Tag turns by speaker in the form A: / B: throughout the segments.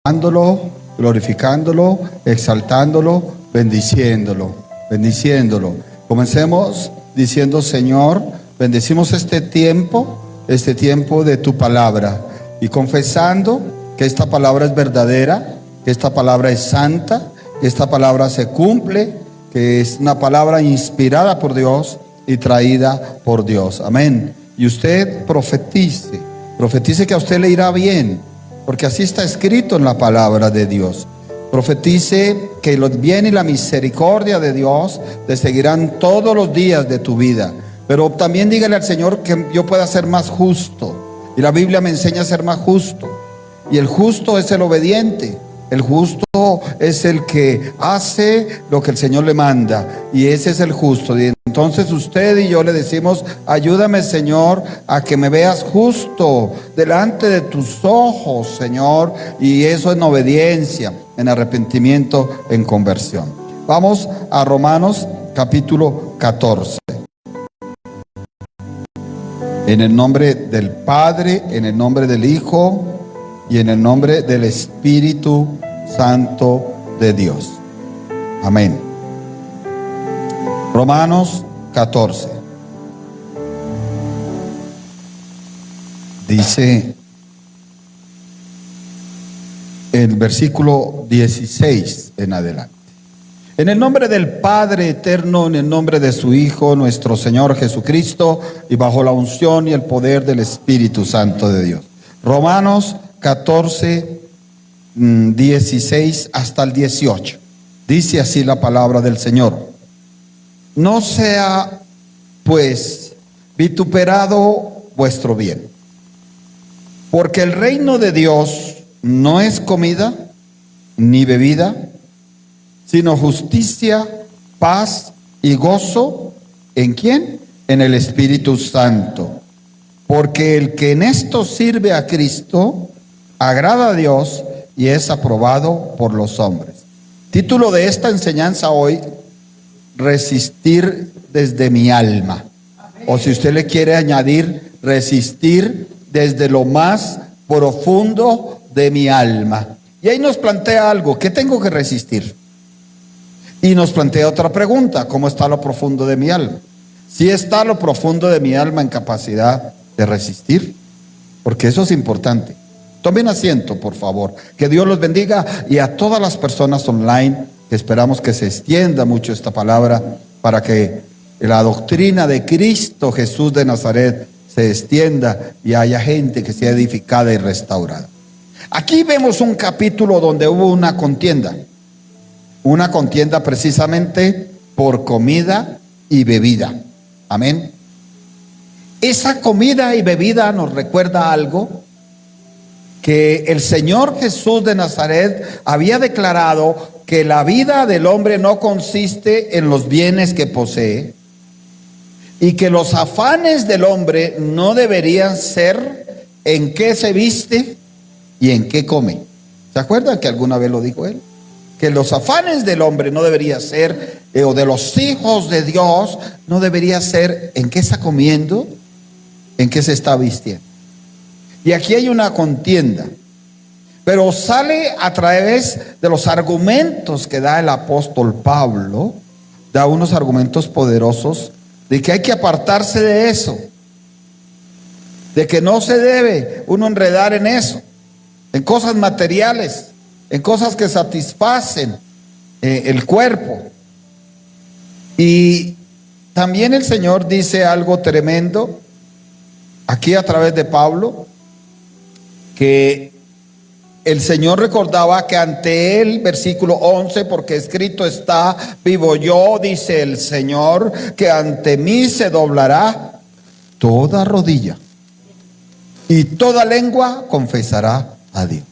A: amándolo, glorificándolo, exaltándolo, bendiciéndolo. Comencemos diciendo: Señor, bendecimos este tiempo de tu palabra, y confesando que esta palabra es verdadera, que esta palabra es santa, que esta palabra se cumple, que es una palabra inspirada por Dios y traída por Dios. Amén. Y usted profetice que a usted le irá bien, porque así está escrito en la palabra de Dios. Profetice que el bien y la misericordia de Dios te seguirán todos los días de tu vida. Pero también dígale al Señor que yo pueda ser más justo. Y la Biblia me enseña a ser más justo. Y el justo es el obediente. El justo es el que hace lo que el Señor le manda. Y ese es el justo. Y entonces usted y yo le decimos: ayúdame, Señor, a que me veas justo delante de tus ojos, Señor. Y eso en obediencia, en arrepentimiento, en conversión. Vamos a Romanos capítulo 14. En el nombre del Padre, en el nombre del Hijo y en el nombre del Espíritu Santo de Dios. Amén. Romanos 14. Dice el versículo 16 en adelante: en el nombre del Padre eterno, en el nombre de su Hijo, nuestro Señor Jesucristo, y bajo la unción y el poder del Espíritu Santo de Dios. Romanos 14, 16 hasta el 18. Dice así la palabra del Señor: no sea pues vituperado vuestro bien, porque el reino de Dios no es comida ni bebida, sino justicia, paz y gozo. ¿En quién? En el Espíritu Santo. Porque el que en esto sirve a Cristo agrada a Dios y es aprobado por los hombres. Título de esta enseñanza hoy: resistir desde mi alma. O si usted le quiere añadir, resistir desde lo más profundo de mi alma. Y ahí nos plantea algo: ¿qué tengo que resistir? Y nos plantea otra pregunta: ¿cómo está lo profundo de mi alma? Si está lo profundo de mi alma en capacidad de resistir, porque eso es importante. Tomen asiento, por favor. Que Dios los bendiga, y a todas las personas online, que esperamos que se extienda mucho esta palabra para que la doctrina de Cristo Jesús de Nazaret se extienda y haya gente que sea edificada y restaurada. Aquí vemos un capítulo donde hubo una contienda precisamente por comida y bebida. Amén. Esa comida y bebida nos recuerda algo que el Señor Jesús de Nazaret había declarado: que la vida del hombre no consiste en los bienes que posee, y que los afanes del hombre no deberían ser en qué se viste y en qué come. ¿Se acuerdan que alguna vez lo dijo él? Que los afanes del hombre no debería ser, o de los hijos de Dios, no debería ser en qué está comiendo, en qué se está vistiendo. Y aquí hay una contienda, pero sale a través de los argumentos que da el apóstol Pablo. Da unos argumentos poderosos de que hay que apartarse de eso, de que no se debe uno enredar en eso, en cosas materiales, en cosas que satisfacen el cuerpo. Y también el Señor dice algo tremendo aquí a través de Pablo, que el Señor recordaba que ante él, versículo 11, porque escrito está: vivo yo, dice el Señor, que ante mí se doblará toda rodilla y toda lengua confesará a Dios.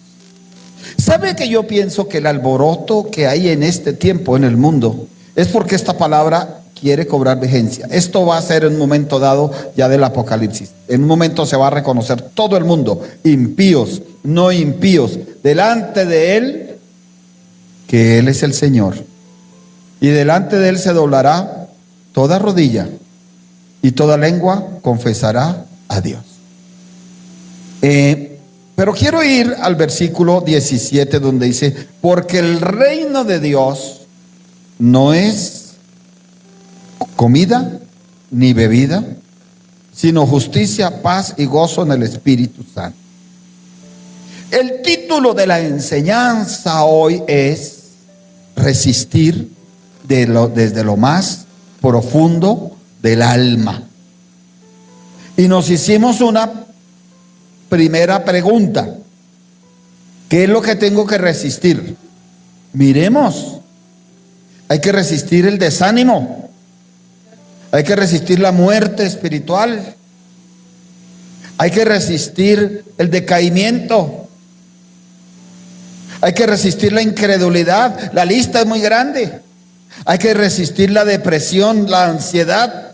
A: ¿Sabe que yo pienso que el alboroto que hay en este tiempo en el mundo es porque esta palabra quiere cobrar vigencia? Esto va a ser en un momento dado ya del Apocalipsis. En un momento se va a reconocer todo el mundo, impíos, no impíos, delante de Él, que Él es el Señor. Y delante de Él se doblará toda rodilla y toda lengua confesará a Dios. Pero quiero ir al versículo 17 donde dice, porque el reino de Dios no es comida ni bebida, sino justicia, paz y gozo en el Espíritu Santo. El título de la enseñanza hoy es resistir desde lo más profundo del alma. Y nos hicimos una primera pregunta: ¿qué es lo que tengo que resistir? Miremos, hay que resistir el desánimo, hay que resistir la muerte espiritual, hay que resistir el decaimiento, hay que resistir la incredulidad. La lista es muy grande. Hay que resistir la depresión, la ansiedad.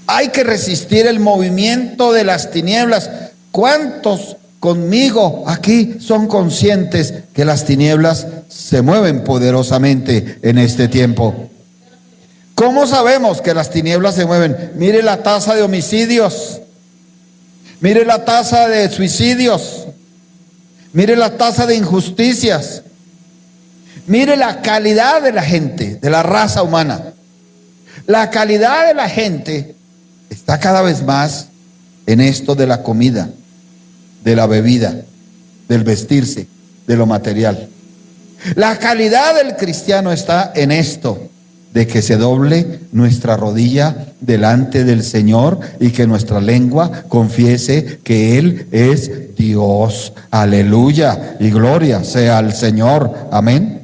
A: Hay que resistir el movimiento de las tinieblas. ¿Cuántos conmigo aquí son conscientes que las tinieblas se mueven poderosamente en este tiempo? ¿Cómo sabemos que las tinieblas se mueven? Mire la tasa de homicidios, mire la tasa de suicidios, mire la tasa de injusticias, mire la calidad de la gente, de la raza humana. La calidad de la gente está cada vez más en esto de la comida, de la bebida, del vestirse, de lo material. La calidad del cristiano está en esto, de que se doble nuestra rodilla delante del Señor y que nuestra lengua confiese que Él es Dios. Aleluya y gloria sea al Señor. Amén.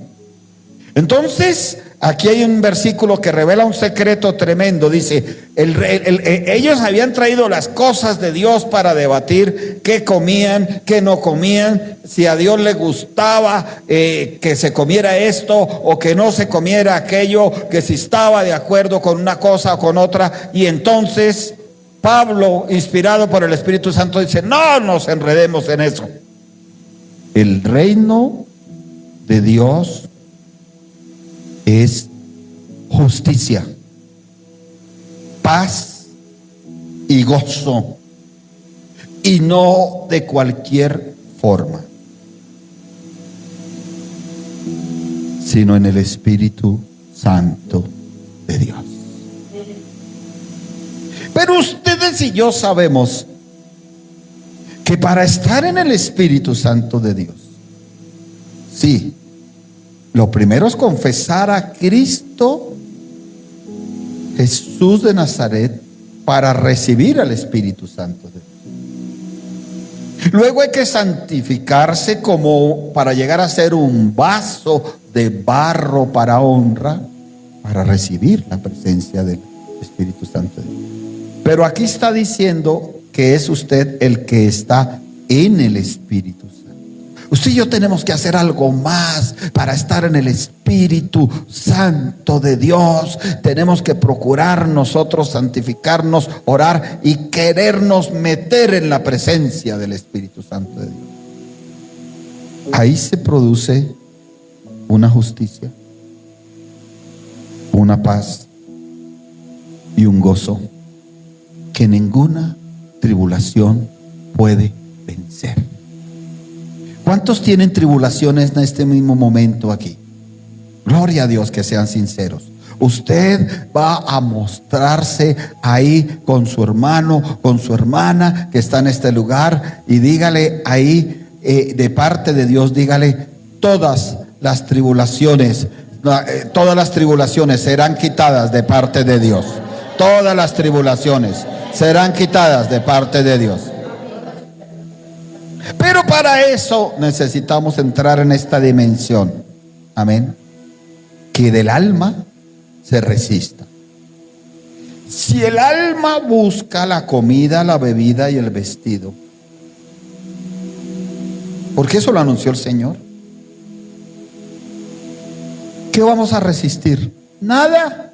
A: Entonces, aquí hay un versículo que revela un secreto tremendo. Dice, ellos habían traído las cosas de Dios para debatir qué comían, qué no comían, si a Dios le gustaba que se comiera esto o que no se comiera aquello, que si estaba de acuerdo con una cosa o con otra. Y entonces Pablo, inspirado por el Espíritu Santo, dice, no nos enredemos en eso. El reino de Dios es justicia, paz y gozo, y no de cualquier forma, sino en el Espíritu Santo de Dios. Pero ustedes y yo sabemos que para estar en el Espíritu Santo de Dios, sí, lo primero es confesar a Cristo Jesús de Nazaret para recibir al Espíritu Santo de Dios. Luego hay que santificarse como para llegar a ser un vaso de barro para honra, para recibir la presencia del Espíritu Santo de Dios. Pero aquí está diciendo que es usted el que está en el Espíritu Santo. Usted y yo tenemos que hacer algo más para estar en el Espíritu Santo de Dios. Tenemos que procurar nosotros santificarnos, orar y querernos meter en la presencia del Espíritu Santo de Dios. Ahí se produce una justicia, una paz y un gozo que ninguna tribulación puede vencer. ¿Cuántos tienen tribulaciones en este mismo momento aquí? Gloria a Dios, que sean sinceros. Usted va a mostrarse ahí con su hermano, con su hermana que está en este lugar, y dígale ahí, de parte de Dios, dígale, todas las tribulaciones serán quitadas de parte de Dios. Todas las tribulaciones serán quitadas de parte de Dios. Pero para eso necesitamos entrar en esta dimensión, amén, que del alma se resista. Si el alma busca la comida, la bebida y el vestido, porque eso lo anunció el Señor, ¿qué vamos a resistir? Nada.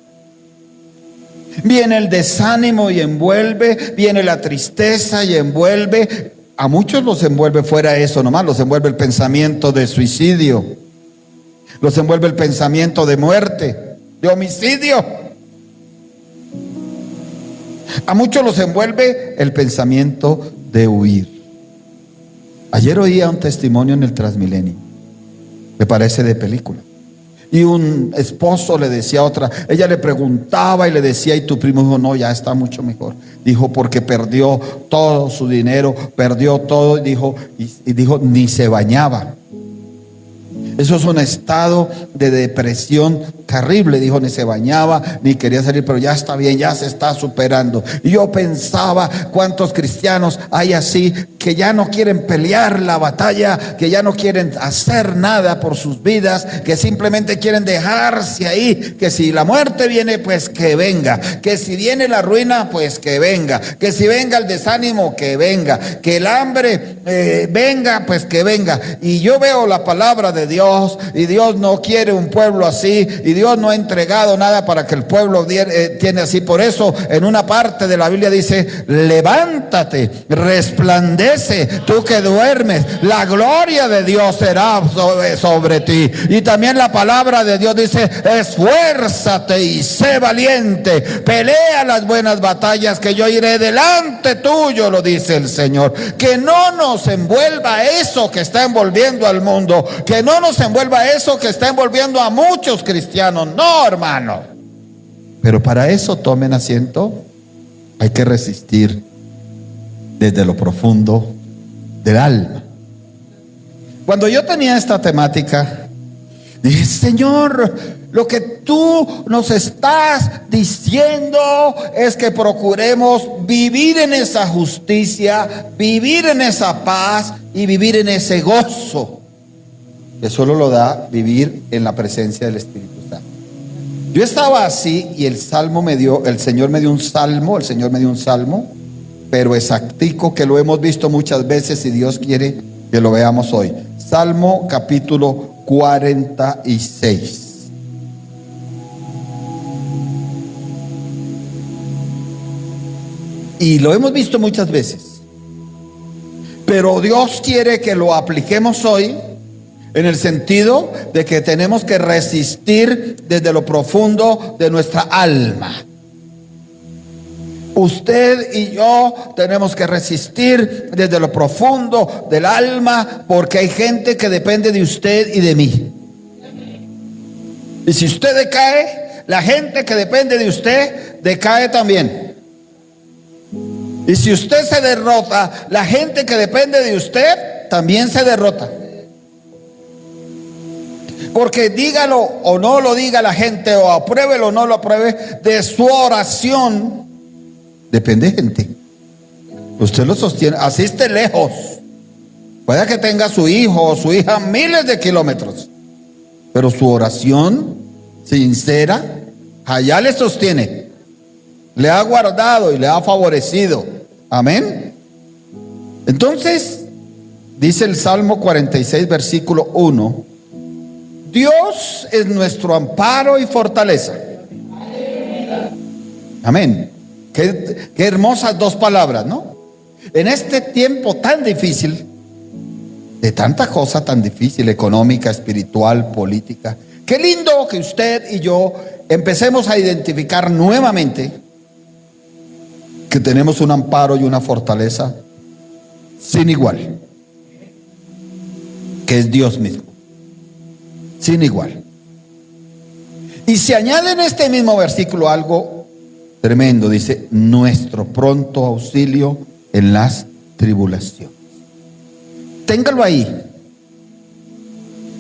A: Viene el desánimo y envuelve, viene la tristeza y envuelve. A muchos los envuelve fuera eso nomás, los envuelve el pensamiento de suicidio, los envuelve el pensamiento de muerte, de homicidio. A muchos los envuelve el pensamiento de huir. Ayer oía un testimonio en el Transmilenio, me parece de película. Y un esposo le decía a otra, ella le preguntaba y le decía, y tu primo dijo, no, ya está mucho mejor. Dijo, porque perdió todo su dinero, perdió todo, y dijo, ni se bañaba. Eso es un estado de depresión terrible. Dijo, ni se bañaba, ni quería salir, pero ya está bien, ya se está superando. Y yo pensaba, cuántos cristianos hay así, que ya no quieren pelear la batalla, que ya no quieren hacer nada por sus vidas, que simplemente quieren dejarse ahí, que si la muerte viene, pues que venga, que si viene la ruina, pues que venga, que si venga el desánimo, que venga, que el hambre venga, pues que venga. Y yo veo la palabra de Dios, y Dios no quiere un pueblo así, y Dios no ha entregado nada para que el pueblo tiene así. Por eso en una parte de la Biblia dice, levántate, resplandece, tú que duermes, la gloria de Dios será sobre ti. Y también la palabra de Dios dice, esfuérzate y sé valiente, pelea las buenas batallas, que yo iré delante tuyo, lo dice el Señor. Que no nos envuelva eso que está envolviendo al mundo, que no nos envuelva eso que está envolviendo a muchos cristianos. No, hermano. Pero para eso, tomen asiento, hay que resistir desde lo profundo del alma. Cuando yo tenía esta temática, dije, Señor, lo que tú nos estás diciendo es que procuremos vivir en esa justicia, vivir en esa paz y vivir en ese gozo que solo lo da vivir en la presencia del Espíritu Santo. Yo estaba así y el Señor me dio un salmo, pero exactico, que lo hemos visto muchas veces y Dios quiere que lo veamos hoy. Salmo capítulo 46. Y lo hemos visto muchas veces, pero Dios quiere que lo apliquemos hoy, en el sentido de que tenemos que resistir desde lo profundo de nuestra alma. Usted y yo tenemos que resistir desde lo profundo del alma, porque hay gente que depende de usted y de mí. Y si usted decae, la gente que depende de usted decae también. Y si usted se derrota, la gente que depende de usted también se derrota. Porque dígalo o no lo diga la gente, o apruébelo o no lo apruebe, de su oración depende gente. Usted lo sostiene, así esté lejos. Puede que tenga su hijo o su hija miles de kilómetros, pero su oración sincera allá le sostiene, le ha guardado y le ha favorecido. Amén. Entonces dice el Salmo 46 versículo 1: Dios es nuestro amparo y fortaleza. Amén. Qué hermosas dos palabras, ¿no? En este tiempo tan difícil, de tanta cosa tan difícil, económica, espiritual, política, qué lindo que usted y yo empecemos a identificar nuevamente que tenemos un amparo y una fortaleza sin igual, que es Dios mismo, sin igual. Y se añade en este mismo versículo algo tremendo, dice, nuestro pronto auxilio en las tribulaciones. Téngalo ahí.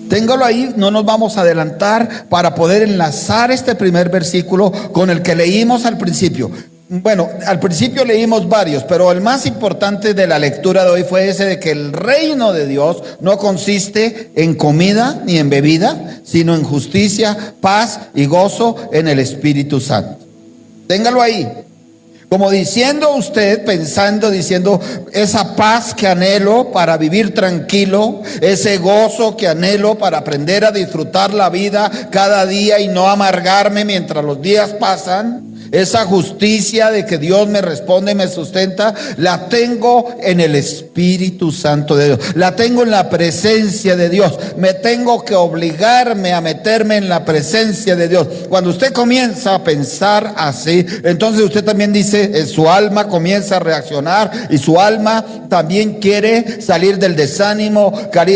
A: Téngalo ahí, no nos vamos a adelantar para poder enlazar este primer versículo con el que leímos al principio. Bueno, al principio leímos varios, pero el más importante de la lectura de hoy fue ese de que el reino de Dios no consiste en comida ni en bebida, sino en justicia, paz y gozo en el Espíritu Santo. Téngalo ahí. Como diciendo usted, pensando, diciendo, esa paz que anhelo para vivir tranquilo, ese gozo que anhelo para aprender a disfrutar la vida cada día y no amargarme mientras los días pasan, Esa justicia de que Dios me responde y me sustenta, la tengo en el Espíritu Santo de Dios. La tengo en la presencia de Dios. Me tengo que obligarme a meterme en la presencia de Dios. Cuando usted comienza a pensar así, entonces usted también dice, su alma comienza a reaccionar y su alma también quiere salir del desánimo,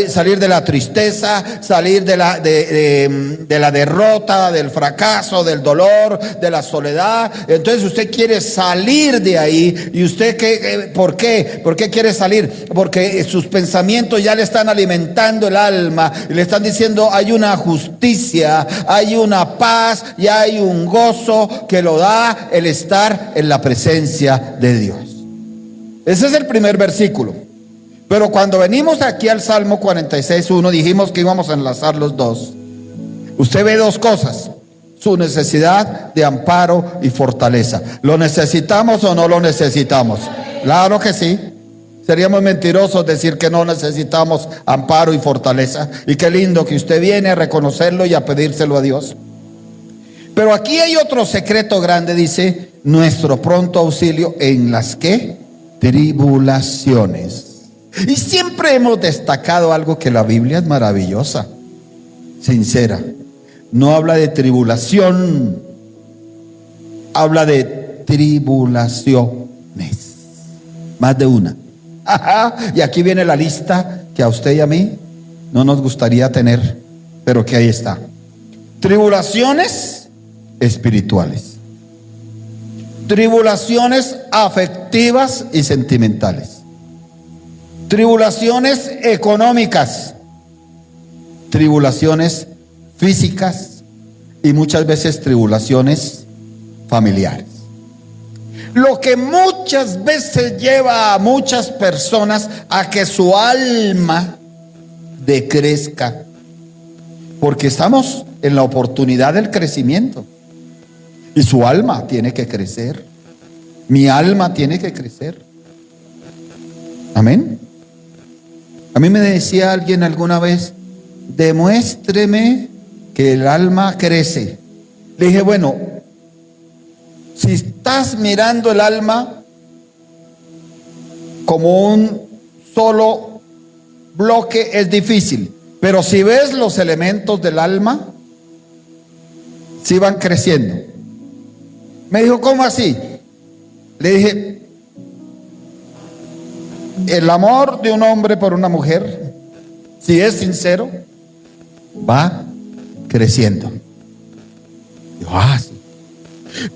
A: salir de la tristeza, salir de la derrota, del fracaso, del dolor, de la soledad. Entonces usted quiere salir de ahí. ¿Y usted por qué? ¿Por qué quiere salir? Porque sus pensamientos ya le están alimentando el alma y le están diciendo, hay una justicia, hay una paz y hay un gozo que lo da el estar en la presencia de Dios. Ese es el primer versículo. Pero cuando venimos aquí al Salmo 46:1, dijimos que íbamos a enlazar los dos. Usted ve dos cosas: su necesidad de amparo y fortaleza. ¿Lo necesitamos o no lo necesitamos? Claro que sí. Seríamos mentirosos decir que no necesitamos amparo y fortaleza. Y qué lindo que usted viene a reconocerlo y a pedírselo a Dios. Pero aquí hay otro secreto grande, dice, nuestro pronto auxilio en las ¿qué? Tribulaciones. Y siempre hemos destacado algo, que la Biblia es maravillosa, sincera. No habla de tribulación, habla de tribulaciones. Más de una. Ajá. Y aquí viene la lista que a usted y a mí no nos gustaría tener, pero que ahí está. Tribulaciones espirituales, tribulaciones afectivas y sentimentales, tribulaciones económicas, tribulaciones físicas y muchas veces tribulaciones familiares. Lo que muchas veces lleva a muchas personas a que su alma decrezca, porque estamos en la oportunidad del crecimiento y su alma tiene que crecer. Mi alma tiene que crecer. Amén. A mí me decía alguien alguna vez, demuéstreme que el alma crece. Le dije, bueno, si estás mirando el alma como un solo bloque, es difícil. Pero si ves los elementos del alma, sí van creciendo. Me dijo, ¿cómo así? Le dije, el amor de un hombre por una mujer, si es sincero, va creciendo. Dijo, sí.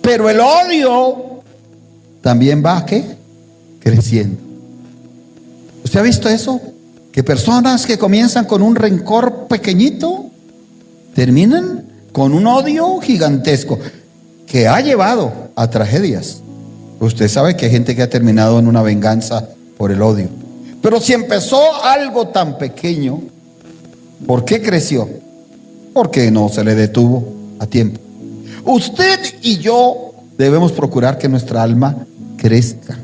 A: Pero el odio también va, ¿qué? Creciendo. ¿Usted ha visto eso? Que personas que comienzan con un rencor pequeñito terminan con un odio gigantesco que ha llevado a tragedias. Usted sabe que hay gente que ha terminado en una venganza por el odio. Pero si empezó algo tan pequeño, ¿por qué creció? Porque no se le detuvo a tiempo. Usted y yo debemos procurar que nuestra alma crezca,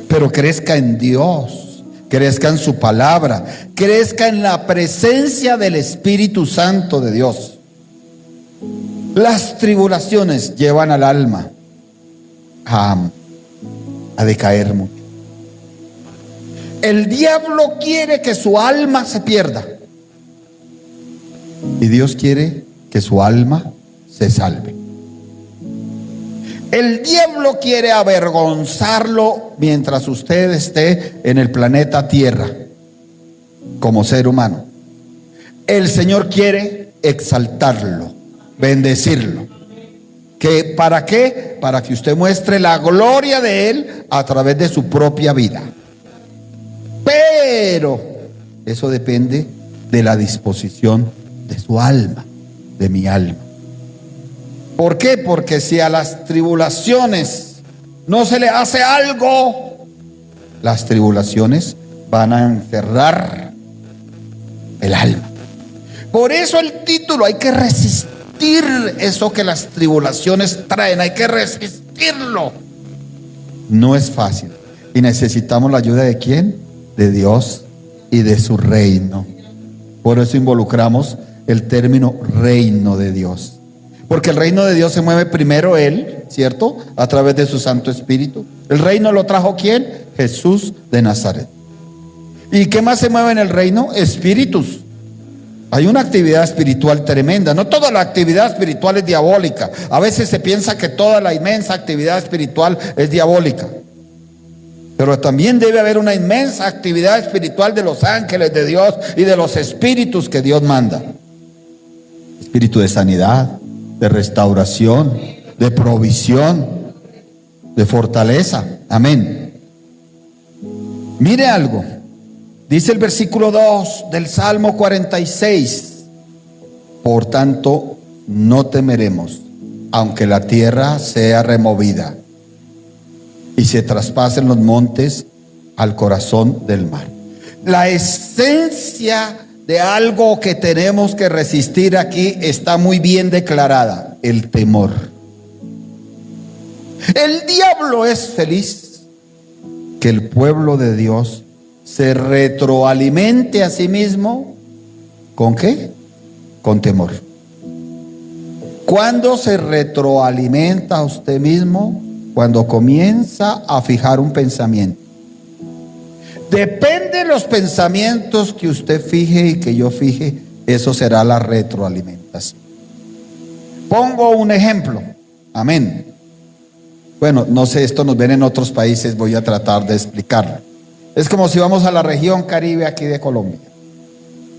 A: pero crezca en Dios, crezca en su palabra, crezca en la presencia del Espíritu Santo de Dios. Las tribulaciones llevan al alma a decaer mucho. El diablo quiere que su alma se pierda y Dios quiere que su alma se salve. El diablo quiere avergonzarlo mientras usted esté en el planeta Tierra como ser humano. El Señor quiere exaltarlo, bendecirlo. ¿Para qué? Para que usted muestre la gloria de Él a través de su propia vida. Pero eso depende de la disposición de su alma, de mi alma. ¿Por qué? Porque si a las tribulaciones no se le hace algo, las tribulaciones van a encerrar el alma. Por eso el título, hay que resistir eso que las tribulaciones traen, hay que resistirlo. No es fácil y necesitamos la ayuda ¿de quién? De Dios y de su reino. Por eso involucramos el término reino de Dios. Porque el reino de Dios se mueve primero Él, ¿cierto? A través de su Santo Espíritu. ¿El reino lo trajo quién? Jesús de Nazaret. ¿Y qué más se mueve en el reino? Espíritus. Hay una actividad espiritual tremenda. No toda la actividad espiritual es diabólica. A veces se piensa que toda la inmensa actividad espiritual es diabólica. Pero también debe haber una inmensa actividad espiritual de los ángeles de Dios y de los espíritus que Dios manda. Espíritu de sanidad, de restauración, de provisión, de fortaleza. Amén. Mire algo. Dice el versículo 2 del Salmo 46. Por tanto, no temeremos, aunque la tierra sea removida y se traspasen los montes al corazón del mar. La esencia de algo que tenemos que resistir aquí está muy bien declarada: el temor. El diablo es feliz que el pueblo de Dios se retroalimente a sí mismo. ¿Con qué? Con temor. ¿Cuándo se retroalimenta a usted mismo? Cuando comienza a fijar un pensamiento. Depende de los pensamientos que usted fije y que yo fije, eso será la retroalimentación. Pongo un ejemplo. Amén. Bueno, no sé, esto nos ven en otros países, voy a tratar de explicarlo. Es como si vamos a la región Caribe aquí de Colombia,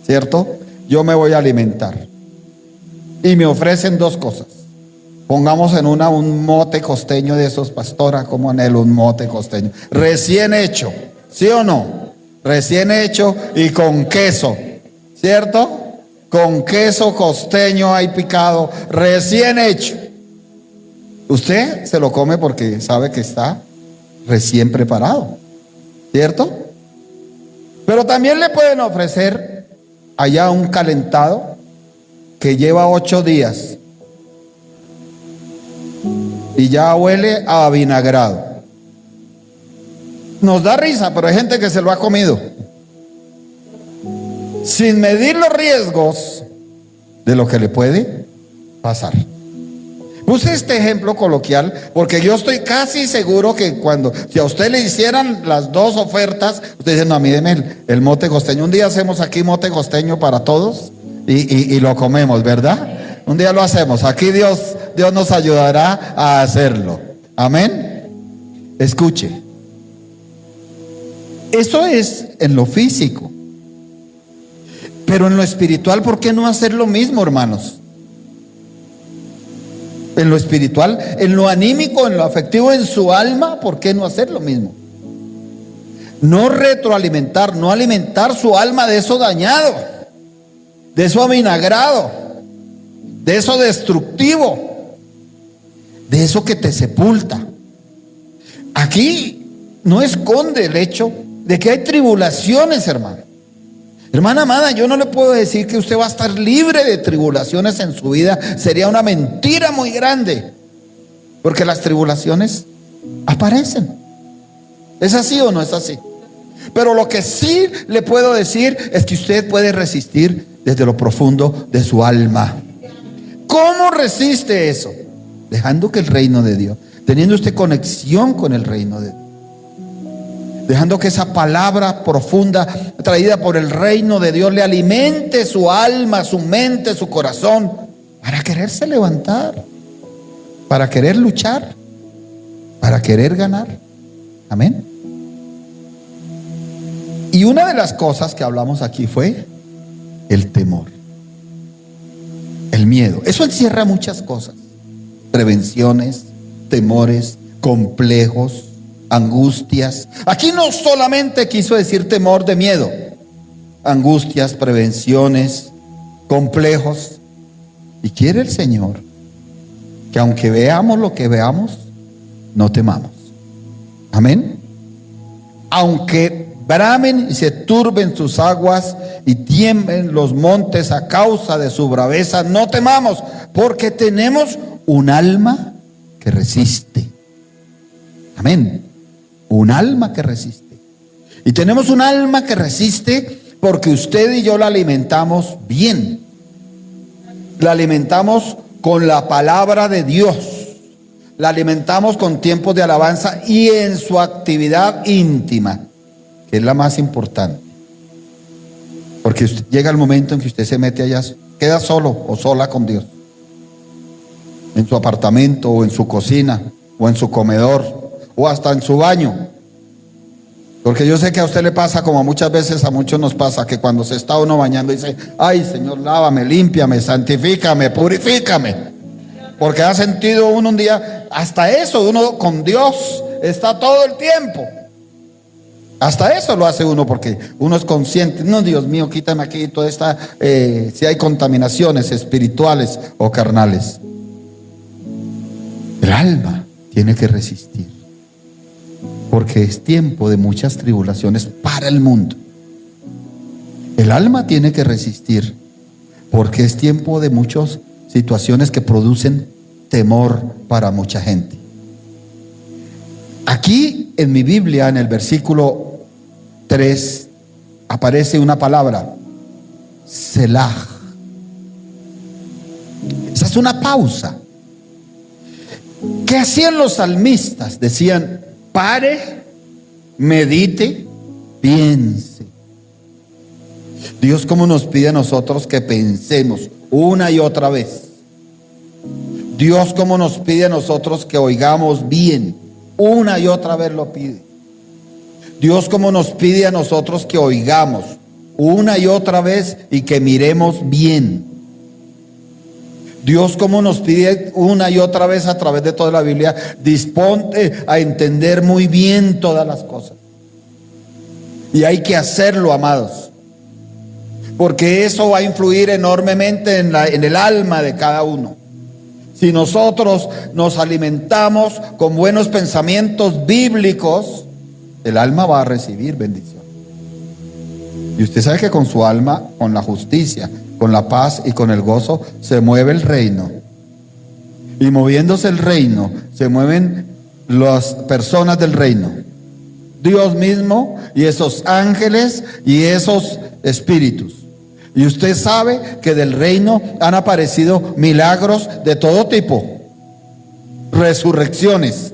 A: ¿cierto? Yo me voy a alimentar y me ofrecen dos cosas. Pongamos en una un mote costeño de esos, pastora, como anhelo un mote costeño, recién hecho, ¿sí o no? Recién hecho y con queso, ¿cierto? Con queso costeño ahí picado, recién hecho. Usted se lo come porque sabe que está recién preparado, ¿cierto? Pero también le pueden ofrecer allá un calentado que lleva 8 días y ya huele a vinagrado. Nos da risa, pero hay gente que se lo ha comido sin medir los riesgos de lo que le puede pasar. Puse este ejemplo coloquial porque yo estoy casi seguro que si a usted le hicieran las dos ofertas, usted dice: no, a mí deme el mote costeño. Un día hacemos aquí mote costeño para todos y lo comemos, ¿verdad? Un día lo hacemos. Aquí Dios nos ayudará a hacerlo. Amén. Escuche. Eso es en lo físico. Pero en lo espiritual, ¿por qué no hacer lo mismo, hermanos? En lo espiritual, en lo anímico, en lo afectivo, en su alma, ¿por qué no hacer lo mismo? No retroalimentar, no alimentar su alma de eso dañado, de eso avinagrado, de eso destructivo, de eso que te sepulta. Aquí no esconde el hecho de que hay tribulaciones, hermano. Hermana amada, yo no le puedo decir que usted va a estar libre de tribulaciones en su vida. Sería una mentira muy grande, porque las tribulaciones aparecen. ¿Es así o no es así? Pero lo que sí le puedo decir es que usted puede resistir desde lo profundo de su alma. ¿Cómo resiste eso? Dejando que el reino de Dios, teniendo usted conexión con el reino de Dios, dejando que esa palabra profunda traída por el reino de Dios le alimente su alma, su mente, su corazón, para quererse levantar, para querer luchar, para querer ganar. Amén. Y una de las cosas que hablamos aquí fue el temor, el miedo. Eso encierra muchas cosas: prevenciones, temores, complejos, angustias. Aquí no solamente quiso decir temor de miedo, angustias, prevenciones, complejos. Y quiere el Señor que aunque veamos lo que veamos, no temamos. Amén. Aunque bramen y se turben sus aguas y tiemblen los montes a causa de su braveza, no temamos, porque tenemos un alma que resiste. Amén. Un alma que resiste. Y tenemos un alma que resiste porque usted y yo la alimentamos bien. La alimentamos con la palabra de Dios. La alimentamos con tiempos de alabanza y en su actividad íntima, que es la más importante. Porque llega el momento en que usted se mete allá, queda solo o sola con Dios. En su apartamento o en su cocina o en su comedor o hasta en su baño. Porque yo sé que a usted le pasa, como muchas veces a muchos nos pasa, que cuando se está uno bañando dice: ay, Señor, lávame, límpiame, santifícame, purifícame. Porque ha sentido uno un día, hasta eso uno con Dios está todo el tiempo. Hasta eso lo hace uno, porque uno es consciente: no, Dios mío, quítame aquí toda esta, si hay contaminaciones espirituales o carnales. El alma tiene que resistir, porque es tiempo de muchas tribulaciones para el mundo. El alma tiene que resistir, porque es tiempo de muchas situaciones que producen temor para mucha gente. Aquí en mi Biblia, en el versículo 3, aparece una palabra: Selah. Esa es una pausa. ¿Qué hacían los salmistas? Decían: pare, medite, piense. Dios, ¿cómo nos pide a nosotros que pensemos una y otra vez? Dios, ¿cómo nos pide a nosotros que oigamos bien? Una y otra vez lo pide. Dios, ¿cómo nos pide a nosotros que oigamos una y otra vez y que miremos bien? Dios, ¿cómo nos pide una y otra vez a través de toda la Biblia: disponte a entender muy bien todas las cosas? Y hay que hacerlo, amados, porque eso va a influir enormemente en el alma de cada uno. Si nosotros nos alimentamos con buenos pensamientos bíblicos, el alma va a recibir bendición. Y usted sabe que con su alma, con la justicia, con la paz y con el gozo, se mueve el reino. Y moviéndose el reino, se mueven las personas del reino. Dios mismo y esos ángeles y esos espíritus. Y usted sabe que del reino han aparecido milagros de todo tipo. Resurrecciones.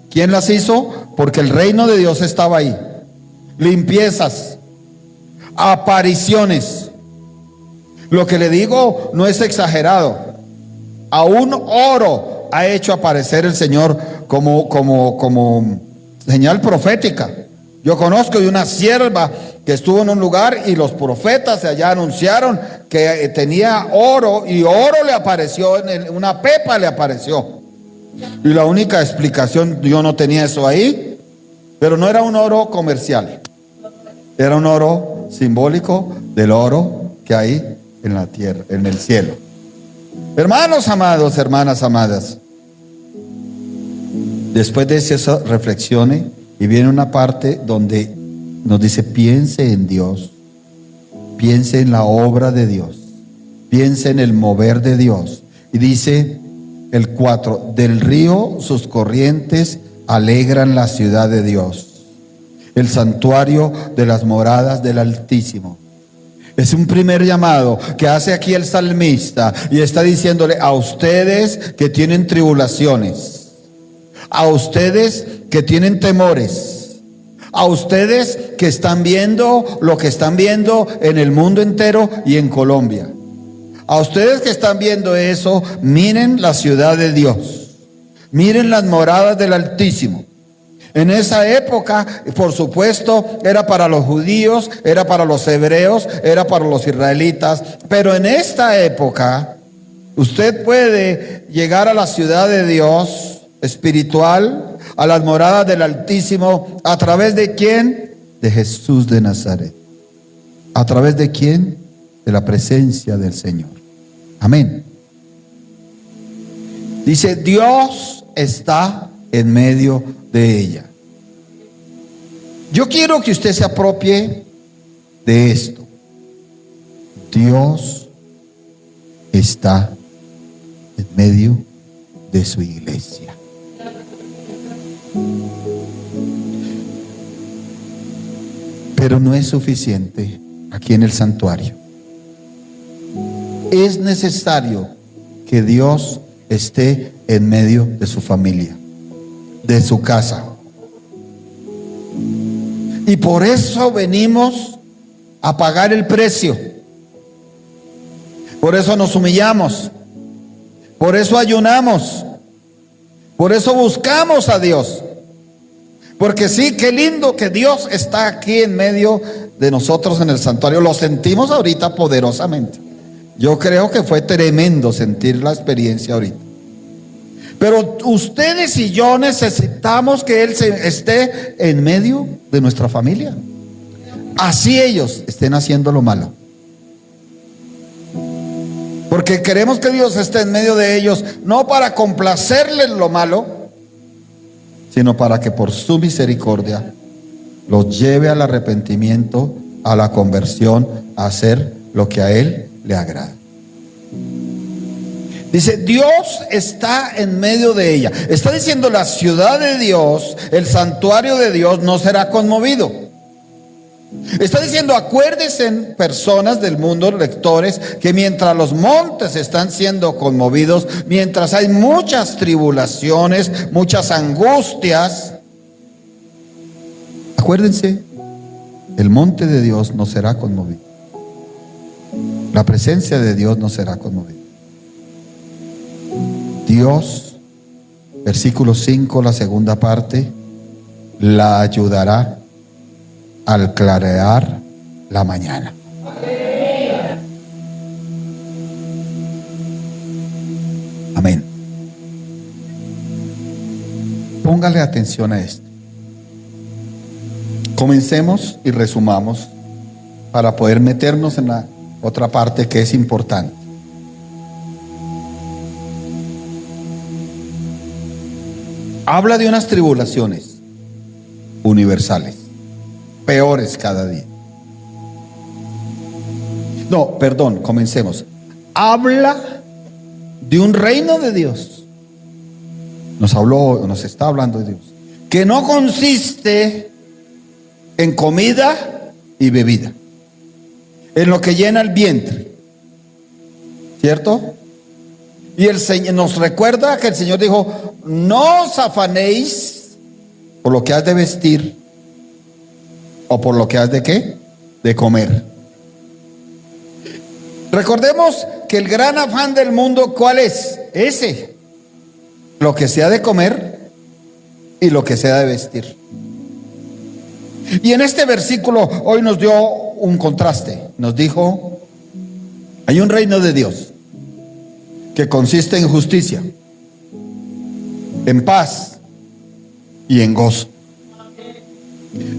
A: ¿Quién las hizo? Porque el reino de Dios estaba ahí. Limpiezas. Apariciones. Lo que le digo no es exagerado. Aún oro ha hecho aparecer el Señor como señal profética. Yo conozco de una sierva que estuvo en un lugar y los profetas de allá anunciaron que tenía oro, y oro le apareció, una pepa le apareció. Y la única explicación, yo no tenía eso ahí, pero no era un oro comercial, era un oro simbólico del oro que hay en la tierra, en el cielo. Hermanos amados, hermanas amadas, después de eso reflexione, y viene una parte donde nos dice: piense en Dios, piense en la obra de Dios, piense en el mover de Dios. Y dice el 4: del río sus corrientes alegran la ciudad de Dios, el santuario de las moradas del Altísimo. Es un primer llamado que hace aquí el salmista, y está diciéndole a ustedes que tienen tribulaciones, a ustedes que tienen temores, a ustedes que están viendo lo que están viendo en el mundo entero y en Colombia. A ustedes que están viendo eso, miren la ciudad de Dios, miren las moradas del Altísimo. En esa época, por supuesto, era para los judíos, era para los hebreos, era para los israelitas. Pero en esta época, usted puede llegar a la ciudad de Dios espiritual, a las moradas del Altísimo, ¿a través de quién? De Jesús de Nazaret. ¿A través de quién? De la presencia del Señor. Amén. Dice: Dios está en medio de ella. Yo quiero que usted se apropie de esto. Dios está en medio de su iglesia. Pero no es suficiente aquí en el santuario. Es necesario que Dios esté en medio de su familia, de su casa. Y por eso venimos a pagar el precio. Por eso nos humillamos. Por eso ayunamos. Por eso buscamos a Dios. Porque sí, qué lindo que Dios está aquí en medio de nosotros en el santuario. Lo sentimos ahorita poderosamente. Yo creo que fue tremendo sentir la experiencia ahorita. Pero ustedes y yo necesitamos que Él esté en medio de nuestra familia. Así ellos estén haciendo lo malo. Porque queremos que Dios esté en medio de ellos, no para complacerles lo malo, sino para que por su misericordia los lleve al arrepentimiento, a la conversión, a hacer lo que a Él le agrada. Dice, Dios está en medio de ella. Está diciendo, la ciudad de Dios, el santuario de Dios no será conmovido. Está diciendo, acuérdense, personas del mundo, lectores, que mientras los montes están siendo conmovidos, mientras hay muchas tribulaciones, muchas angustias, acuérdense, el monte de Dios no será conmovido. La presencia de Dios no será conmovida. Dios, versículo 5, la segunda parte, la ayudará al clarear la mañana. Amén. Póngale atención a esto. Comencemos y resumamos para poder meternos en la otra parte que es importante. Habla de unas tribulaciones universales, peores cada día. No, perdón, comencemos. Habla de un reino de Dios. Nos está hablando de Dios, que no consiste en comida y bebida, en lo que llena el vientre, ¿cierto? Y el Señor nos recuerda que el Señor dijo, no os afanéis por lo que has de vestir o por lo que has de ¿qué? De comer. Recordemos que el gran afán del mundo, ¿cuál es? Ese, lo que se ha de comer y lo que se ha de vestir. Y en este versículo hoy nos dio un contraste. Nos dijo, hay un reino de Dios que consiste en justicia, en paz y en gozo.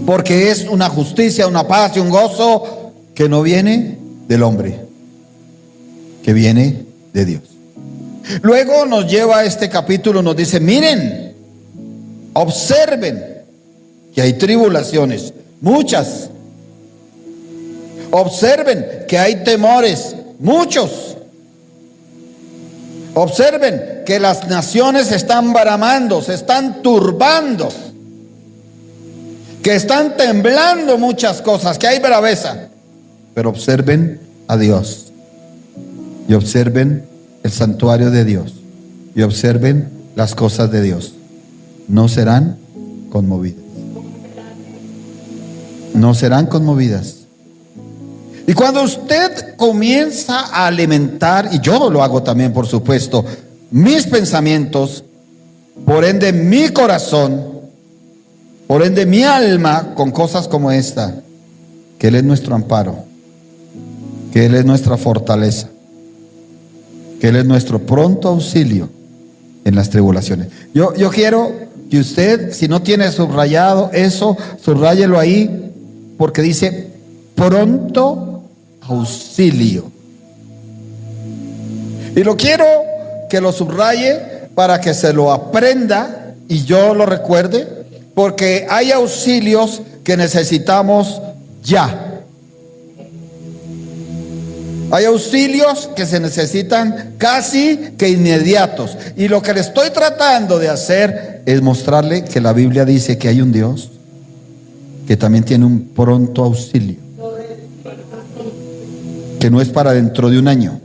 A: Porque es una justicia, una paz y un gozo que no viene del hombre, que viene de Dios. Luego nos lleva a este capítulo, nos dice, miren, observen que hay tribulaciones, muchas. Observen que hay temores, muchos. Observen que las naciones se están baramando, se están turbando, que están temblando muchas cosas, que hay braveza. Pero observen a Dios y observen el santuario de Dios y observen las cosas de Dios. No serán conmovidas. No serán conmovidas. Y cuando usted comienza a alimentar, y yo lo hago también, por supuesto, mis pensamientos, por ende mi corazón, por ende mi alma, con cosas como esta, que Él es nuestro amparo, que Él es nuestra fortaleza, que Él es nuestro pronto auxilio en las tribulaciones. Yo quiero que usted, si no tiene subrayado eso, subráyelo ahí, porque dice pronto auxilio. Y lo quiero que lo subraye para que se lo aprenda y yo lo recuerde, porque hay auxilios que necesitamos ya. Hay auxilios que se necesitan casi que inmediatos. Y lo que le estoy tratando de hacer es mostrarle que la Biblia dice que hay un Dios que también tiene un pronto auxilio, que no es para dentro de un año,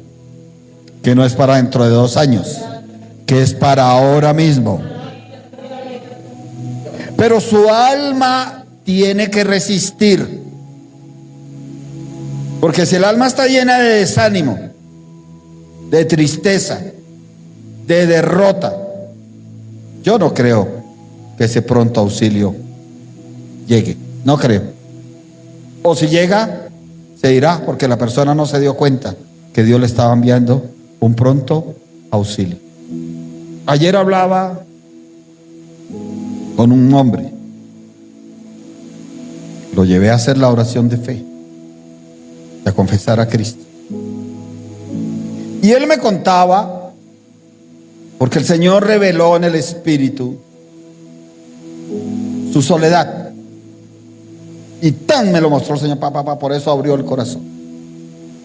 A: que no es para dentro de 2 años, que es para ahora mismo. Pero su alma tiene que resistir, porque si el alma está llena de desánimo, de tristeza, de derrota, yo no creo que ese pronto auxilio llegue, no creo. O si llega, se irá, porque la persona no se dio cuenta que Dios le estaba enviando un pronto auxilio. Ayer hablaba con un hombre, lo llevé a hacer la oración de fe, a confesar a Cristo. Y él me contaba, porque el Señor reveló en el Espíritu su soledad. Y tan me lo mostró el Señor, papá, por eso abrió el corazón,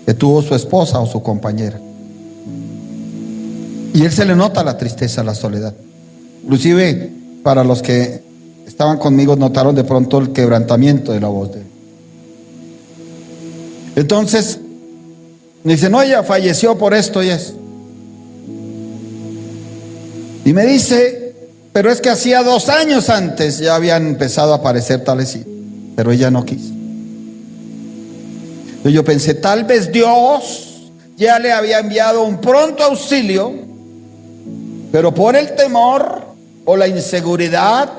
A: que tuvo su esposa o su compañera. Y él se le nota la tristeza, la soledad. Inclusive para los que estaban conmigo notaron de pronto el quebrantamiento de la voz de él. Entonces me dice, no, ella falleció por esto y eso. Y me dice, pero es que hacía 2 años antes ya habían empezado a aparecer tales, pero ella no quiso. Entonces yo pensé, tal vez Dios ya le había enviado un pronto auxilio, pero por el temor o la inseguridad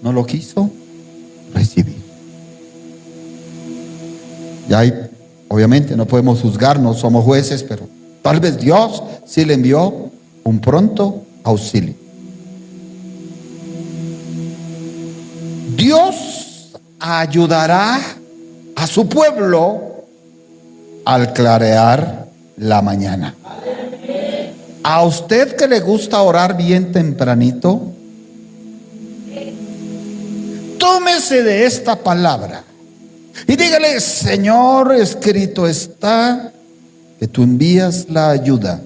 A: no lo quiso recibir. Ya hay, obviamente no podemos juzgarnos, somos jueces, pero tal vez Dios sí le envió un pronto auxilio. Dios ayudará a su pueblo al clarear la mañana. A usted que le gusta orar bien tempranito, tómese de esta palabra y dígale, Señor, escrito está que tú envías la ayuda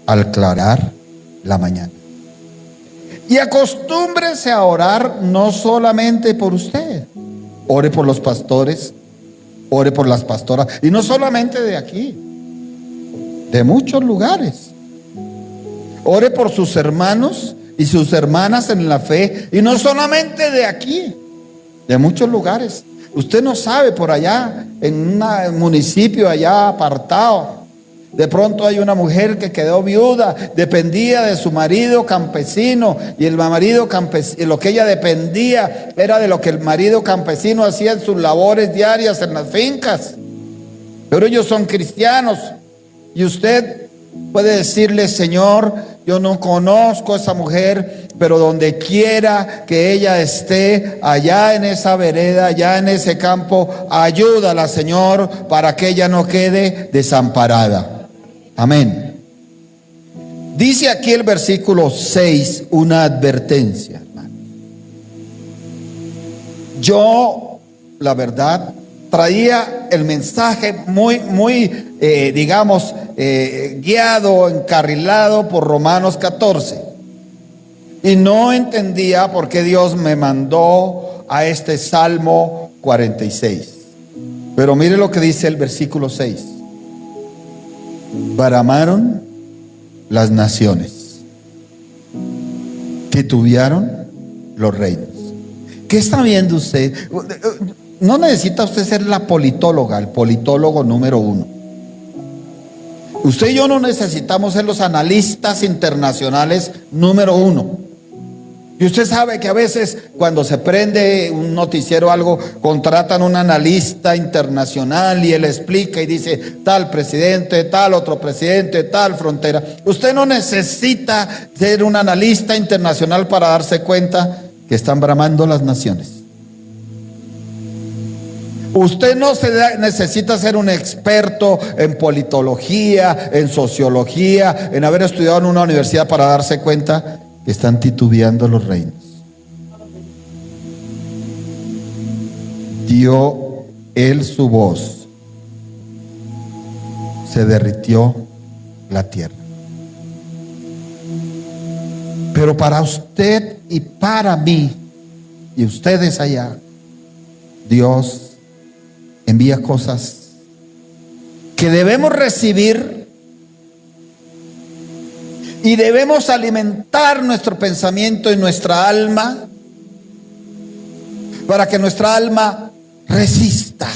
A: al clarear la mañana. Y acostúmbrese a orar no solamente por usted, ore por los pastores, ore por las pastoras, y no solamente de aquí, de muchos lugares. Ore por sus hermanos y sus hermanas en la fe, y no solamente de aquí, de muchos lugares. Usted no sabe, por allá en un municipio allá apartado, de pronto hay una mujer que quedó viuda, dependía de su marido campesino, y el marido campesino, lo que ella dependía era de lo que el marido campesino hacía en sus labores diarias en las fincas. Pero ellos son cristianos, y usted puede decirle, Señor, yo no conozco a esa mujer, pero donde quiera que ella esté, allá en esa vereda, allá en ese campo, ayúdala, Señor, para que ella no quede desamparada. Amén. Dice aquí el versículo 6 una advertencia, hermano. Yo, la verdad, traía el mensaje muy guiado, encarrilado por Romanos 14. Y no entendía por qué Dios me mandó a este Salmo 46. Pero mire lo que dice el versículo 6. Bramaron las naciones, titubearon los reinos. ¿Qué está viendo usted? No necesita usted ser la politóloga, el politólogo número 1. Usted y yo no necesitamos ser los analistas internacionales número 1. Y usted sabe que a veces cuando se prende un noticiero o algo, contratan un analista internacional y él explica y dice tal presidente, tal otro presidente, tal frontera. Usted no necesita ser un analista internacional para darse cuenta que están bramando las naciones. Usted no necesita ser un experto en politología, en sociología, en haber estudiado en una universidad para darse cuenta que están titubeando los reinos. Dio él su voz, se derritió la tierra. Pero para usted y para mí y ustedes allá, Dios envía cosas que debemos recibir Y debemos alimentar nuestro pensamiento y nuestra alma para que nuestra alma resista.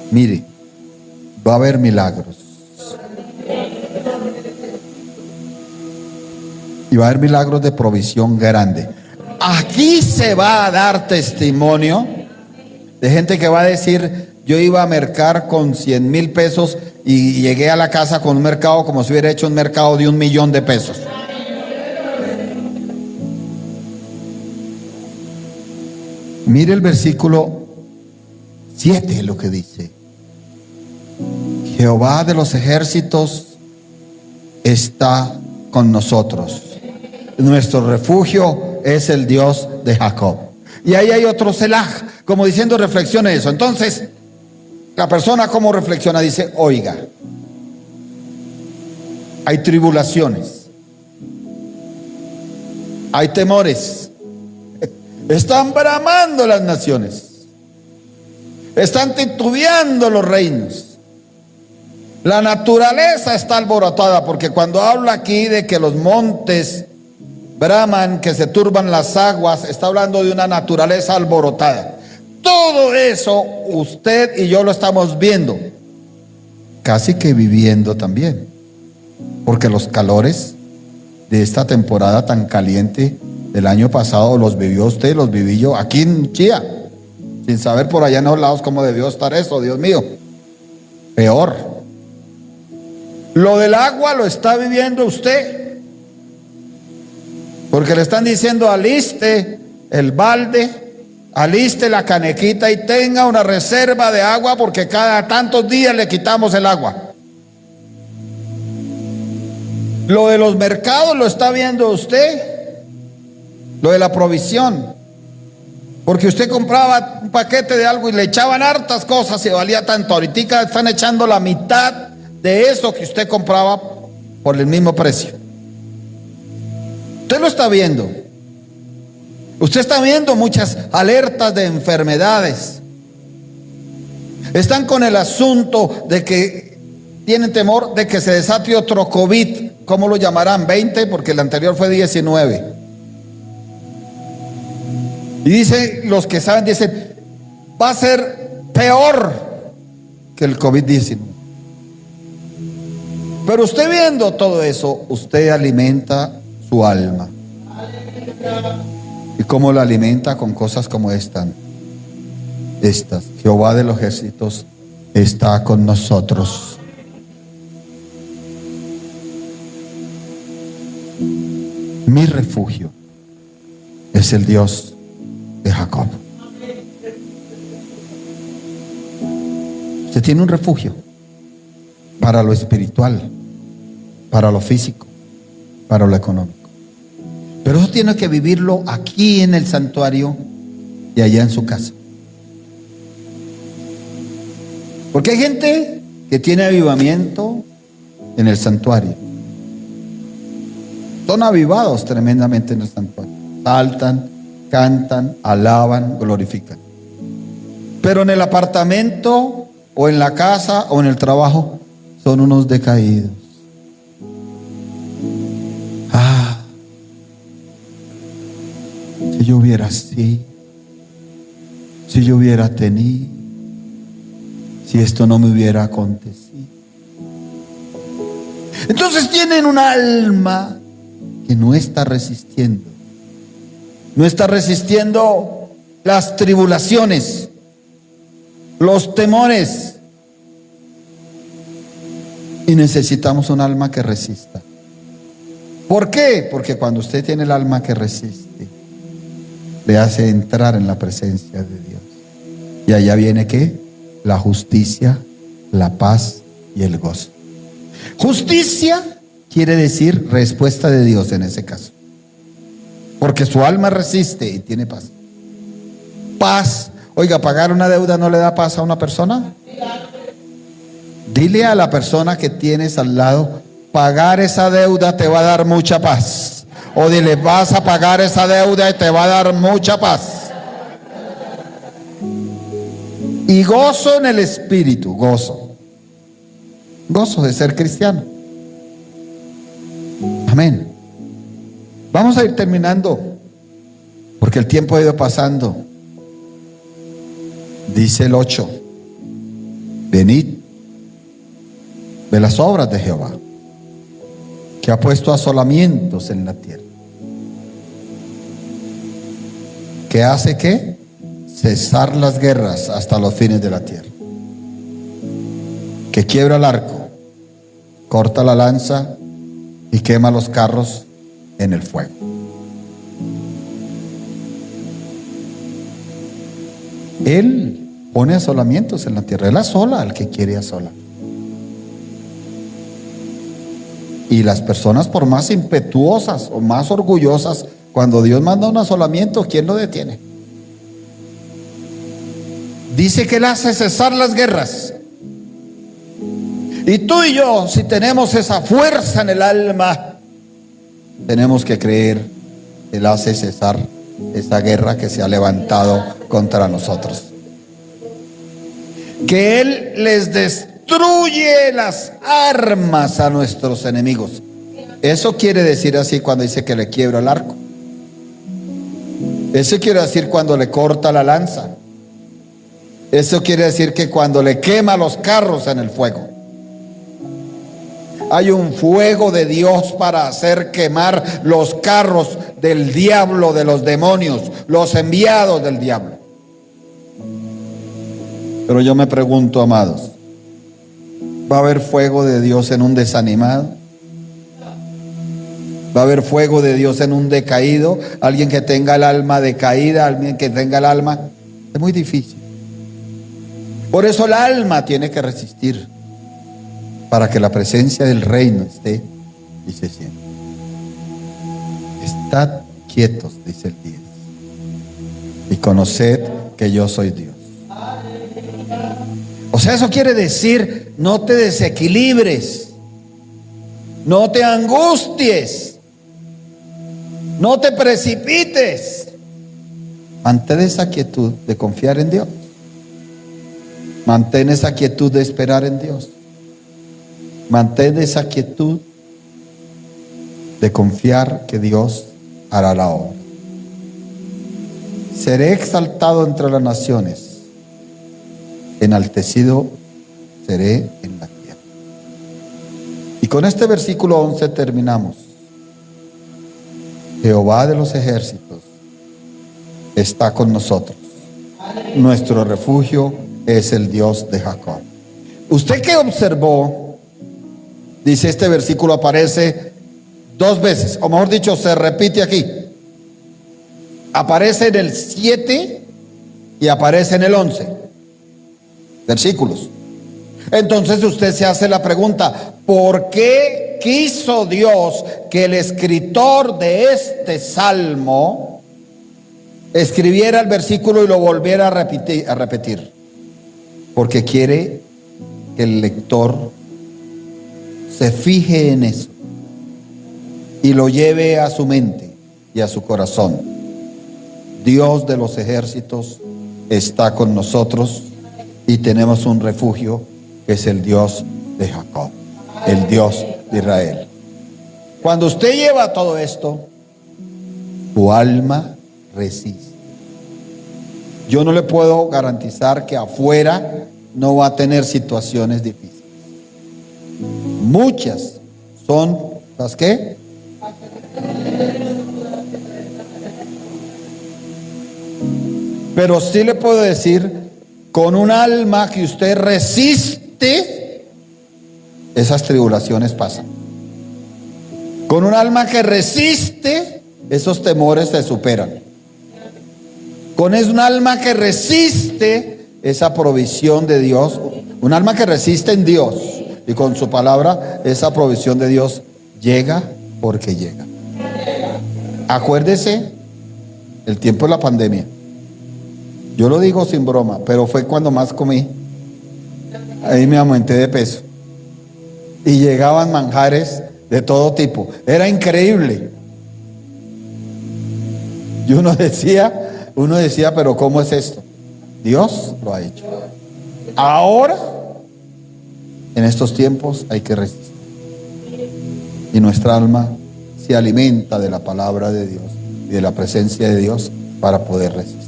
A: Mire, va a haber milagros. Y va a haber milagros de provisión grande. Aquí se va a dar testimonio de gente que va a decir: yo iba a mercar con 100,000 pesos y llegué a la casa con un mercado como si hubiera hecho un mercado de 1,000,000 de pesos. Mire el versículo 7, lo que dice: Jehová de los ejércitos está con nosotros. Nuestro refugio es el Dios de Jacob. Y ahí hay otro Selah, como diciendo: reflexione eso. Entonces, la persona como reflexiona, dice: oiga, hay tribulaciones, hay temores, están bramando las naciones, están titubeando los reinos. La naturaleza está alborotada, porque cuando habla aquí de que los montes braman, que se turban las aguas, está hablando de una naturaleza alborotada. Todo eso usted y yo lo estamos viendo, casi que viviendo también, porque los calores de esta temporada tan caliente del año pasado los vivió usted, los viví yo aquí en Chía, sin saber por allá en los lados cómo debió estar eso. Dios mío, peor. Lo del agua lo está viviendo usted, porque le están diciendo: aliste el balde, aliste la canequita y tenga una reserva de agua, porque cada tantos días le quitamos el agua. Lo de los mercados lo está viendo usted, lo de la provisión, porque usted compraba un paquete de algo y le echaban hartas cosas y valía tanto. Ahorita están echando la mitad de eso que usted compraba por el mismo precio. Usted lo está viendo. Usted está viendo muchas alertas de enfermedades. Están con el asunto de que tienen temor de que se desate otro COVID. ¿Cómo lo llamarán? 20, porque el anterior fue 19. Y dice, los que saben, dicen: va a ser peor que el COVID-19. Pero usted viendo todo eso, usted alimenta su alma. ¿Y cómo la alimenta? Con cosas como estas. Jehová de los ejércitos está con nosotros. Mi refugio es el Dios de Jacob. Usted tiene un refugio para lo espiritual, para lo físico, para lo económico. Pero eso tiene que vivirlo aquí en el santuario y allá en su casa. Porque hay gente que tiene avivamiento en el santuario. Son avivados tremendamente en el santuario. Saltan, cantan, alaban, glorifican. Pero en el apartamento o en la casa o en el trabajo son unos decaídos. Si yo hubiera así, si yo hubiera tenido, si esto no me hubiera acontecido. Entonces tienen un alma que no está resistiendo. No está resistiendo las tribulaciones, los temores. Y necesitamos un alma que resista. ¿Por qué? Porque cuando usted tiene el alma que resiste, le hace entrar en la presencia de Dios. Y allá viene ¿qué? La justicia, la paz y el gozo. Justicia quiere decir respuesta de Dios en ese caso, porque su alma resiste y tiene paz. Paz, oiga, pagar una deuda no le da paz a una persona. Dile a la persona que tienes al lado: pagar esa deuda te va a dar mucha paz. O dile: vas a pagar esa deuda y te va a dar mucha paz. Y gozo en el espíritu, gozo de ser cristiano. Amén. Vamos a ir terminando, porque el tiempo ha ido pasando. Dice el 8: venid, ve las obras de Jehová, que ha puesto asolamientos en la tierra. ¿Que hace qué? Cesar las guerras hasta los fines de la tierra. Que quiebra el arco, corta la lanza y quema los carros en el fuego. Él pone asolamientos en la tierra. Él asola al que quiere asolar. Y las personas, por más impetuosas o más orgullosas, cuando Dios manda un asolamiento, ¿quién lo detiene? Dice que Él hace cesar las guerras. Y tú y yo, si tenemos esa fuerza en el alma, tenemos que creer que Él hace cesar esa guerra que se ha levantado contra nosotros. Que Él les destruye las armas a nuestros enemigos. Eso quiere decir así cuando dice que le quiebra el arco. Eso quiere decir cuando le corta la lanza. Eso quiere decir que cuando le quema los carros en el fuego. Hay un fuego de Dios para hacer quemar los carros del diablo, de los demonios, los enviados del diablo. Pero yo me pregunto, amados, ¿va a haber fuego de Dios en un desanimado? ¿Va a haber fuego de Dios en un decaído? ¿Alguien que tenga el alma decaída? ¿Alguien que tenga el alma? Es muy difícil. Por eso el alma tiene que resistir, para que la presencia del reino esté y se sienta. Estad quietos, dice el 10, y conoced que yo soy Dios. O sea, eso quiere decir, no te desequilibres, no te angusties, no te precipites. Mantén esa quietud de confiar en Dios. Mantén esa quietud de esperar en Dios. Mantén esa quietud de confiar que Dios hará la obra. Seré exaltado entre las naciones, enaltecido seré en la tierra. Y con este versículo 11 terminamos. Jehová de los ejércitos está con nosotros. Nuestro refugio es el Dios de Jacob. ¿Usted qué observó? Dice, este versículo aparece 2 veces, o mejor dicho, se repite aquí. Aparece en el 7 y aparece en el 11 versículos. Entonces usted se hace la pregunta, ¿por qué quiso Dios que el escritor de este salmo escribiera el versículo y lo volviera a repetir? Porque quiere que el lector se fije en eso y lo lleve a su mente y a su corazón. Dios de los ejércitos está con nosotros y tenemos un refugio que es el Dios de Jacob, el Dios de Israel. Cuando usted lleva todo esto, tu alma resiste. Yo no le puedo garantizar que afuera no va a tener situaciones difíciles. Muchas son las que pero sí le puedo decir, con un alma que usted resiste, esas tribulaciones pasan. Con un alma que resiste, esos temores se superan. Con un alma que resiste esa provisión de Dios, un alma que resiste en Dios y con su palabra, esa provisión de Dios llega porque llega. Acuérdese el tiempo de la pandemia. Yo lo digo sin broma, pero fue cuando más comí. Ahí me aumenté de peso. Y llegaban manjares de todo tipo. Era increíble. Y uno decía, pero ¿cómo es esto? Dios lo ha hecho. Ahora, en estos tiempos, hay que resistir. Y nuestra alma se alimenta de la palabra de Dios y de la presencia de Dios para poder resistir.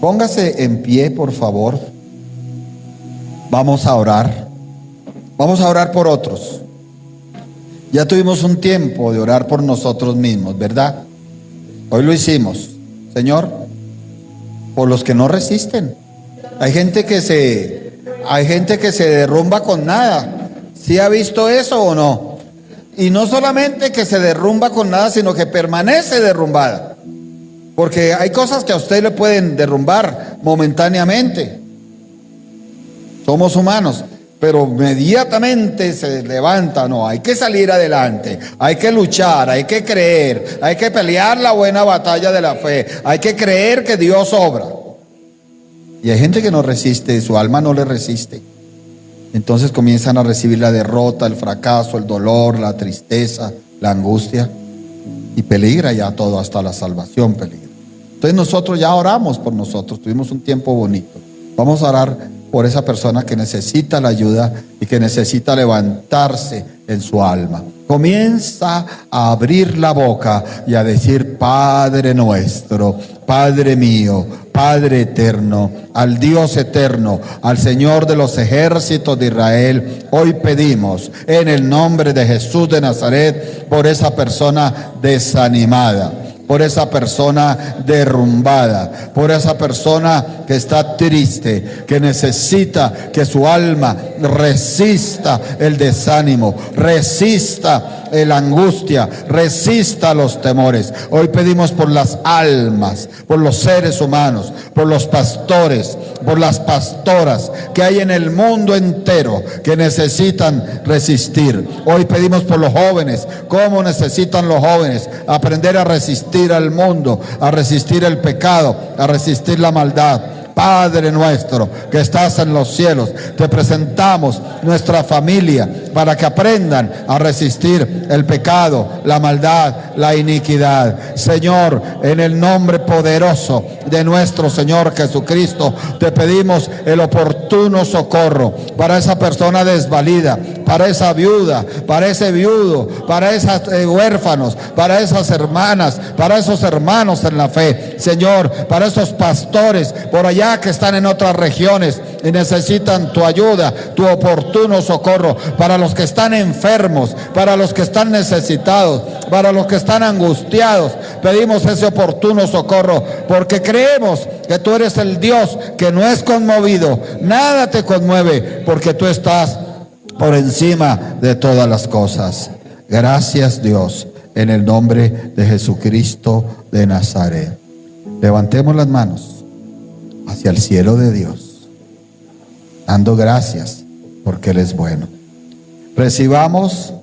A: Póngase en pie, por favor. Vamos a orar. Vamos a orar por otros. Ya tuvimos un tiempo de orar por nosotros mismos, ¿verdad? Hoy lo hicimos. Señor, por los que no resisten. Hay gente que se derrumba con nada. ¿Sí ha visto eso o no? Y no solamente que se derrumba con nada, sino que permanece derrumbada. Porque hay cosas que a usted le pueden derrumbar momentáneamente. Somos humanos. Pero inmediatamente se levanta. No, hay que salir adelante, hay que luchar, hay que creer, hay que pelear la buena batalla de la fe, hay que creer que Dios obra. Y hay gente que no resiste, su alma no le resiste. Entonces comienzan a recibir la derrota, el fracaso, el dolor, la tristeza, la angustia, y peligra ya todo, hasta la salvación peligra. Entonces nosotros ya oramos por nosotros, tuvimos un tiempo bonito. Vamos a orar por esa persona que necesita la ayuda y que necesita levantarse en su alma. Comienza a abrir la boca y a decir: Padre nuestro, Padre mío, Padre eterno, al Dios eterno, al Señor de los ejércitos de Israel, hoy pedimos en el nombre de Jesús de Nazaret por esa persona desanimada, por esa persona derrumbada, por esa persona que está triste, que necesita que su alma resista el desánimo, resista la angustia, resista los temores. Hoy pedimos por las almas, por los seres humanos, por los pastores, por las pastoras que hay en el mundo entero que necesitan resistir. Hoy pedimos por los jóvenes, cómo necesitan los jóvenes aprender a resistir al mundo, a resistir el pecado, a resistir la maldad. Padre nuestro que estás en los cielos, te presentamos nuestra familia para que aprendan a resistir el pecado, la maldad, la iniquidad. Señor, en el nombre poderoso de nuestro Señor Jesucristo, te pedimos el oportuno socorro para esa persona desvalida, para esa viuda, para ese viudo, para esos huérfanos, para esas hermanas, para esos hermanos en la fe. Señor, para esos pastores por allá que están en otras regiones y necesitan tu ayuda, tu oportuno socorro, para los que están enfermos, para los que están necesitados, para los que están angustiados. Pedimos ese oportuno socorro porque creemos que tú eres el Dios que no es conmovido, nada te conmueve, porque tú estás por encima de todas las cosas. Gracias, Dios, en el nombre de Jesucristo de Nazaret. Levantemos las manos hacia el cielo de Dios, dando gracias porque Él es bueno. Recibamos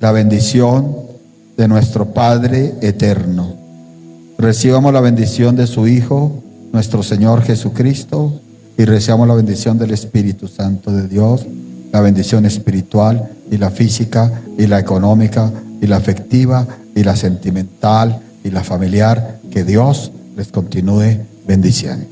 A: la bendición de nuestro Padre eterno. Recibamos la bendición de su Hijo, nuestro Señor Jesucristo, y recibamos la bendición del Espíritu Santo de Dios, la bendición espiritual y la física y la económica y la afectiva y la sentimental y la familiar. Que Dios les continúe bendiciendo.